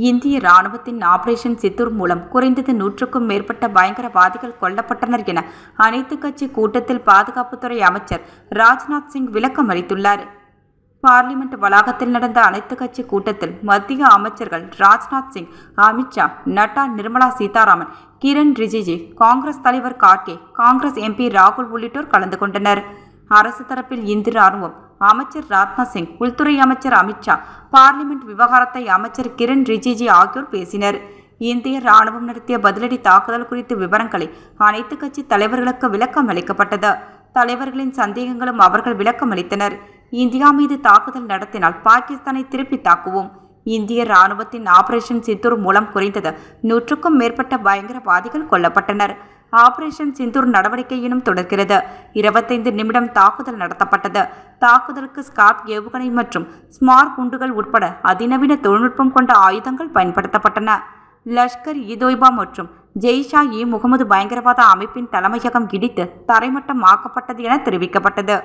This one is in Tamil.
இந்திய ராணுவத்தின் ஆபரேஷன் சித்தூர் மூலம் குறைந்தது 100க்கும் மேற்பட்ட பயங்கரவாதிகள் கொல்லப்பட்டனர் என அனைத்துக் கட்சி கூட்டத்தில் பாதுகாப்புத்துறை அமைச்சர் ராஜ்நாத் சிங் விளக்கம் அளித்துள்ளார். பார்லிமெண்ட் வளாகத்தில் நடந்த அனைத்துக் கட்சி கூட்டத்தில் மத்திய அமைச்சர்கள் ராஜ்நாத் சிங், அமித்ஷா, நட்டா, நிர்மலா சீதாராமன், கிரண் ரிஜிஜு, காங்கிரஸ் தலைவர் கார்கே, காங்கிரஸ் எம்பி ராகுல் உள்ளிட்டோர் கலந்து கொண்டனர். அரசு தரப்பில் இந்திய ராணுவம் அமைச்சர் ராஜ்நாத் சிங், உள்துறை அமைச்சர் அமித்ஷா, பார்லிமெண்ட் விவகாரத்தை அமைச்சர் கிரண் ரிஜிஜு ஆகியோர் பேசினர். இந்திய ராணுவம் நடத்திய பதிலடி தாக்குதல் குறித்த விவரங்களை அனைத்து கட்சி தலைவர்களுக்கு விளக்கம் அளிக்கப்பட்டது. தலைவர்களின் சந்தேகங்களும் அவர்கள் விளக்கம் அளித்தனர். இந்தியா மீது தாக்குதல் நடத்தினால் பாகிஸ்தானை திருப்பி தாக்குவோம். இந்திய ராணுவத்தின் ஆபரேஷன் சித்தூர் மூலம் குறைந்தது 100க்கும் மேற்பட்ட பயங்கரவாதிகள் கொல்லப்பட்டனர். ஆபரேஷன் சிந்தூர் நடவடிக்கை எனும் தொடர்கிறது. 25 நிமிடம் தாக்குதல் நடத்தப்பட்டது. தாக்குதலுக்கு ஸ்காட் ஏவுகணை மற்றும் ஸ்மார்ட் குண்டுகள் உட்பட அதிநவீன தொழில்நுட்பம் கொண்ட ஆயுதங்கள் பயன்படுத்தப்பட்டன. லஷ்கர் இ தொய்பா மற்றும் ஜெய்ஷா-இ முகமது பயங்கரவாத அமைப்பின் தலைமையகம் இடித்து தரைமட்டமாக்கப்பட்டது என தெரிவிக்கப்பட்டது.